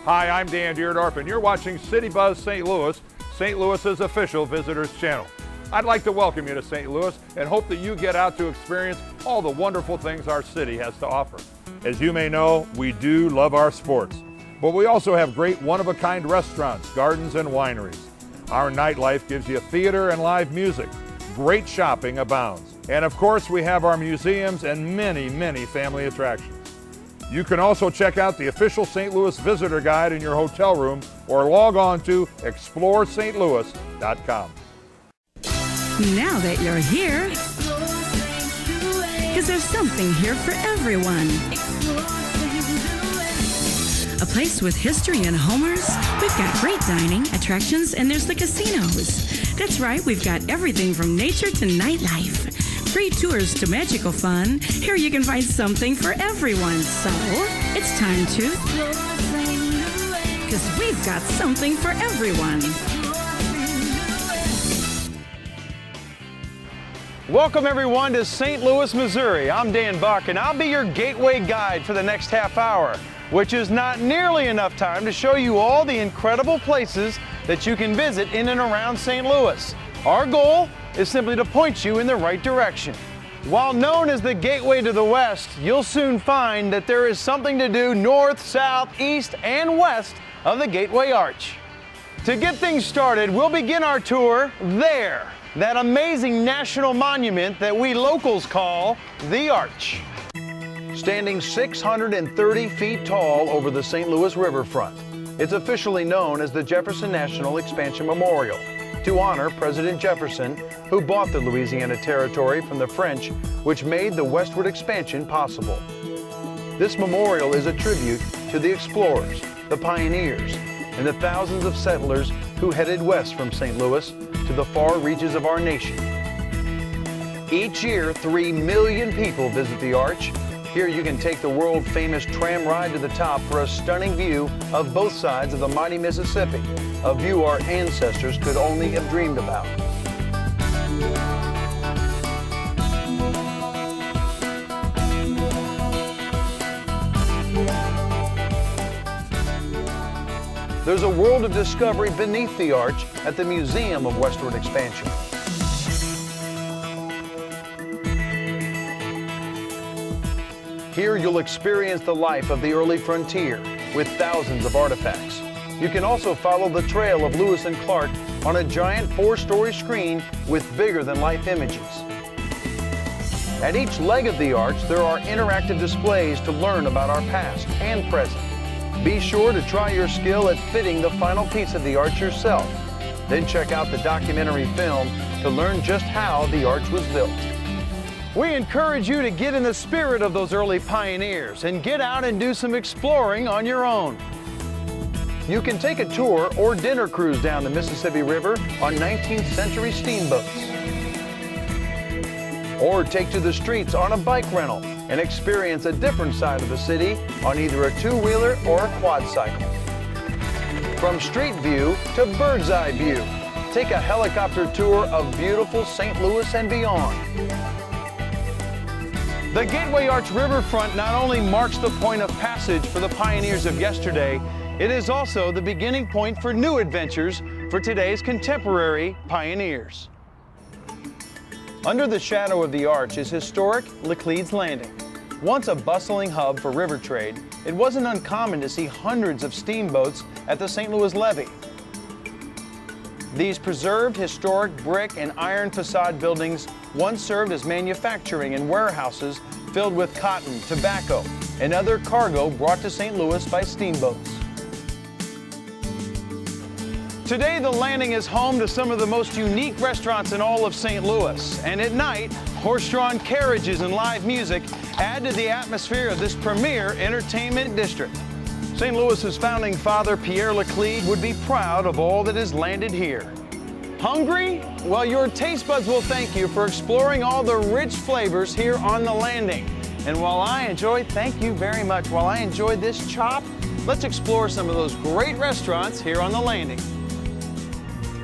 Hi, I'm Dan Deerdorf, and you're watching City Buzz St. Louis, St. Louis's official visitors channel. I'd like to welcome you to St. Louis and hope that you get out to experience all the wonderful things our city has to offer. As you may know, we do love our sports, but we also have great one-of-a-kind restaurants, gardens, and wineries. Our nightlife gives you theater and live music. Great shopping abounds. And of course, we have our museums and many, many family attractions. You can also check out the official St. Louis visitor guide in your hotel room or log on to exploreStLouis.com. Now that you're here, because there's something here for everyone. A place with history and homers. We've got great dining, attractions, and there's the casinos. That's right, we've got everything from nature to nightlife. Free tours to magical fun. Here you can find something for everyone. So, it's time to, because we've got something for everyone. Welcome everyone to St. Louis, Missouri. I'm Dan Buck, and I'll be your gateway guide for the next half hour, which is not nearly enough time to show you all the incredible places that you can visit in and around St. Louis. Our goal is simply to point you in the right direction. While known as the Gateway to the West, you'll soon find that there is something to do north, south, east, and west of the Gateway Arch. To get things started, we'll begin our tour there, that amazing national monument that we locals call the Arch. Standing 630 feet tall over the St. Louis riverfront, it's officially known as the Jefferson National Expansion Memorial, to honor President Jefferson, who bought the Louisiana Territory from the French, which made the westward expansion possible. This memorial is a tribute to the explorers, the pioneers, and the thousands of settlers who headed west from St. Louis to the far reaches of our nation. Each year, 3 million people visit the Arch. Here you can take the world-famous tram ride to the top for a stunning view of both sides of the mighty Mississippi, a view our ancestors could only have dreamed about. There's a world of discovery beneath the Arch at the Museum of Westward Expansion. Here you'll experience the life of the early frontier with thousands of artifacts. You can also follow the trail of Lewis and Clark on a giant 4-story screen with bigger-than-life images. At each leg of the Arch, there are interactive displays to learn about our past and present. Be sure to try your skill at fitting the final piece of the Arch yourself. Then check out the documentary film to learn just how the Arch was built. We encourage you to get in the spirit of those early pioneers and get out and do some exploring on your own. You can take a tour or dinner cruise down the Mississippi River on 19th century steamboats. Or take to the streets on a bike rental and experience a different side of the city on either a two-wheeler or a quad cycle. From street view to bird's eye view, take a helicopter tour of beautiful St. Louis and beyond. The Gateway Arch Riverfront not only marks the point of passage for the pioneers of yesterday, it is also the beginning point for new adventures for today's contemporary pioneers. Under the shadow of the Arch is historic Laclede's Landing. Once a bustling hub for river trade, it wasn't uncommon to see hundreds of steamboats at the St. Louis Levee. These preserved historic brick and iron facade buildings once served as manufacturing and warehouses filled with cotton, tobacco, and other cargo brought to St. Louis by steamboats. Today, the Landing is home to some of the most unique restaurants in all of St. Louis, and at night, horse-drawn carriages and live music add to the atmosphere of this premier entertainment district. St. Louis's founding father, Pierre Laclede, would be proud of all that has landed here. Hungry? Well, your taste buds will thank you for exploring all the rich flavors here on the Landing. And thank you very much, while I enjoy this chop, let's explore some of those great restaurants here on the Landing.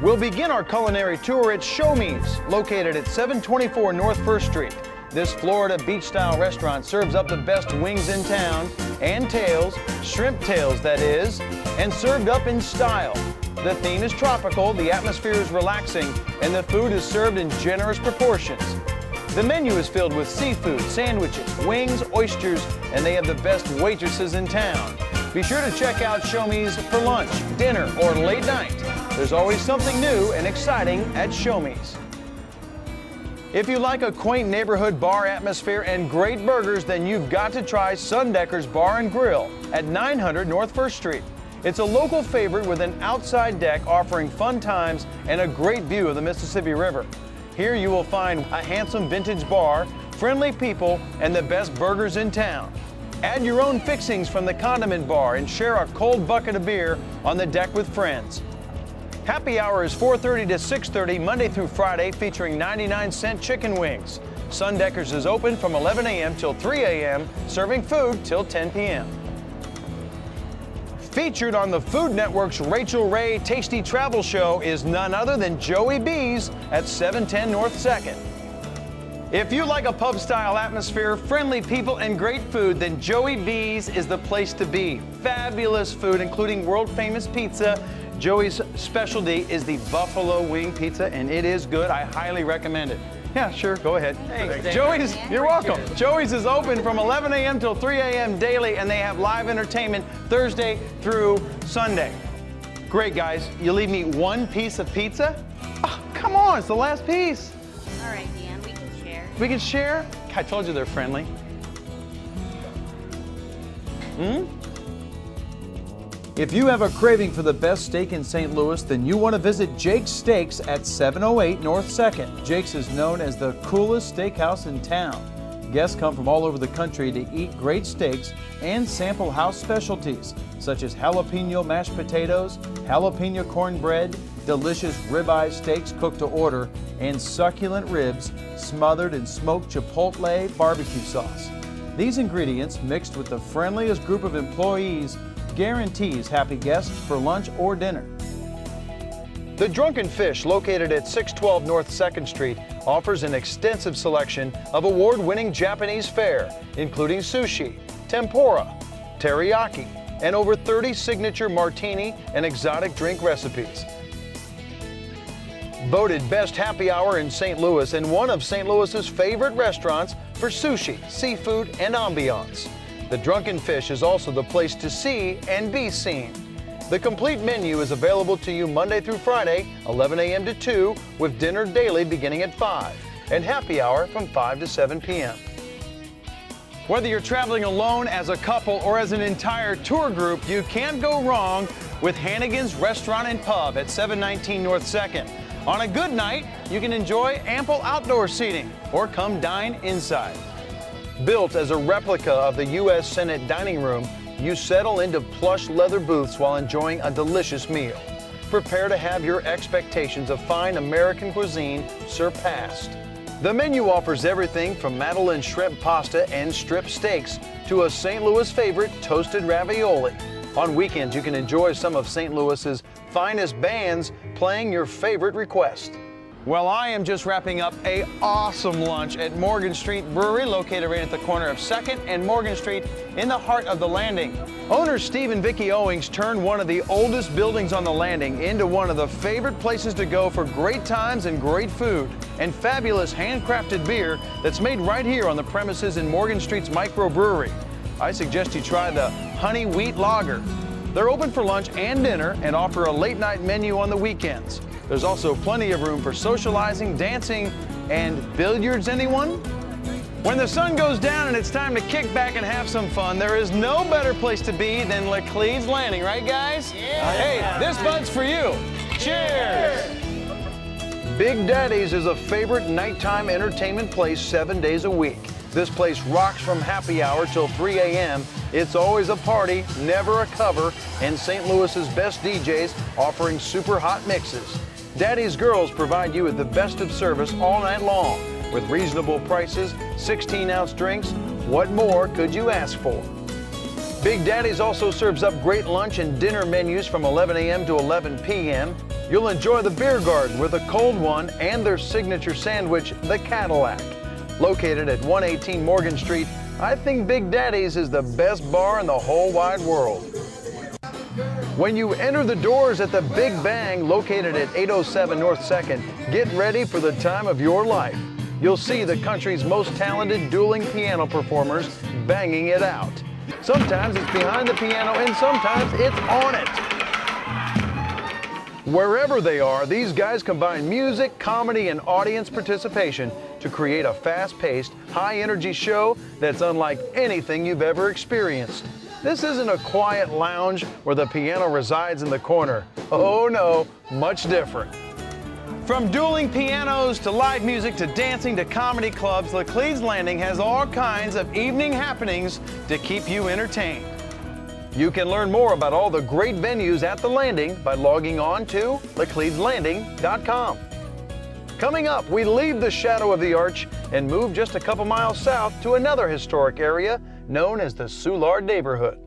We'll begin our culinary tour at Show Me's, located at 724 North 1st Street. This Florida beach-style restaurant serves up the best wings in town, and tails, shrimp tails that is, and served up in style. The theme is tropical, the atmosphere is relaxing, and the food is served in generous proportions. The menu is filled with seafood, sandwiches, wings, oysters, and they have the best waitresses in town. Be sure to check out Showme's for lunch, dinner, or late night. There's always something new and exciting at Showme's. If you like a quaint neighborhood bar atmosphere and great burgers, then you've got to try Sundecker's Bar and Grill at 900 North 1st Street. It's a local favorite with an outside deck offering fun times and a great view of the Mississippi River. Here you will find a handsome vintage bar, friendly people, and the best burgers in town. Add your own fixings from the condiment bar and share a cold bucket of beer on the deck with friends. Happy hour is 4:30 to 6:30 Monday through Friday, featuring 99-cent chicken wings. Sundecker's is open from 11 a.m. till 3 a.m., serving food till 10 p.m. Featured on the Food Network's Rachel Ray Tasty Travel Show is none other than Joey B's at 710 North 2nd. If you like a pub-style atmosphere, friendly people, and great food, then Joey B's is the place to be. Fabulous food, including world-famous pizza. Joey's specialty is the buffalo wing pizza, and it is good. I highly recommend it. Yeah, sure, go ahead. Thanks. Joey's, you're welcome. Joey's is open from 11 a.m. till 3 a.m. daily, and they have live entertainment Thursday through Sunday. Great, guys. You leave me one piece of pizza? Oh, come on, it's the last piece. All right, Dan, we can share. We can share? I told you they're friendly. If you have a craving for the best steak in St. Louis, then you want to visit Jake's Steaks at 708 North 2nd. Jake's is known as the coolest steakhouse in town. Guests come from all over the country to eat great steaks and sample house specialties, such as jalapeno mashed potatoes, jalapeno cornbread, delicious ribeye steaks cooked to order, and succulent ribs smothered in smoked chipotle barbecue sauce. These ingredients, mixed with the friendliest group of employees, guarantees happy guests for lunch or dinner. The Drunken Fish, located at 612 North 2nd Street, offers an extensive selection of award-winning Japanese fare, including sushi, tempura, teriyaki, and over 30 signature martini and exotic drink recipes. Voted best happy hour in St. Louis and one of St. Louis's favorite restaurants for sushi, seafood, and ambiance. The Drunken Fish is also the place to see and be seen. The complete menu is available to you Monday through Friday, 11 a.m. to 2, with dinner daily beginning at 5, and happy hour from 5 to 7 p.m. Whether you're traveling alone, as a couple, or as an entire tour group, you can't go wrong with Hannigan's Restaurant and Pub at 719 North 2nd. On a good night, you can enjoy ample outdoor seating or come dine inside. Built as a replica of the U.S. Senate dining room, you settle into plush leather booths while enjoying a delicious meal. Prepare to have your expectations of fine American cuisine surpassed. The menu offers everything from Madeline shrimp pasta and strip steaks to a St. Louis favorite, toasted ravioli. On weekends, you can enjoy some of St. Louis's finest bands playing your favorite request. Well, I am just wrapping up an awesome lunch at Morgan Street Brewery, located right at the corner of 2nd and Morgan Street in the heart of the Landing. Owners Steve and Vicki Owings turned one of the oldest buildings on the Landing into one of the favorite places to go for great times and great food and fabulous handcrafted beer that's made right here on the premises in Morgan Street's microbrewery. I suggest you try the Honey Wheat Lager. They're open for lunch and dinner and offer a late night menu on the weekends. There's also plenty of room for socializing, dancing, and billiards. Anyone? When the sun goes down and it's time to kick back and have some fun, there is no better place to be than Laclede's Landing, right guys? Yeah. Hey, this bud's for you. Cheers! Big Daddy's is a favorite nighttime entertainment place 7 days a week. This place rocks from happy hour till 3 a.m. It's always a party, never a cover, and St. Louis's best DJs offering super hot mixes. Daddy's Girls provide you with the best of service all night long with reasonable prices, 16-ounce drinks. What more could you ask for? Big Daddy's also serves up great lunch and dinner menus from 11 a.m. to 11 p.m. You'll enjoy the beer garden with a cold one and their signature sandwich, the Cadillac. Located at 118 Morgan Street, I think Big Daddy's is the best bar in the whole wide world. When you enter the doors at the Big Bang, located at 807 North 2nd, get ready for the time of your life. You'll see the country's most talented dueling piano performers banging it out. Sometimes it's behind the piano and sometimes it's on it. Wherever they are, these guys combine music, comedy, and audience participation to create a fast-paced, high-energy show that's unlike anything you've ever experienced. This isn't a quiet lounge where the piano resides in the corner. Oh no, much different. From dueling pianos to live music to dancing to comedy clubs, Laclede's Landing has all kinds of evening happenings to keep you entertained. You can learn more about all the great venues at the Landing by logging on to lacledeslanding.com. Coming up, we leave the shadow of the arch and move just a couple miles south to another historic area known as the Soulard neighborhood.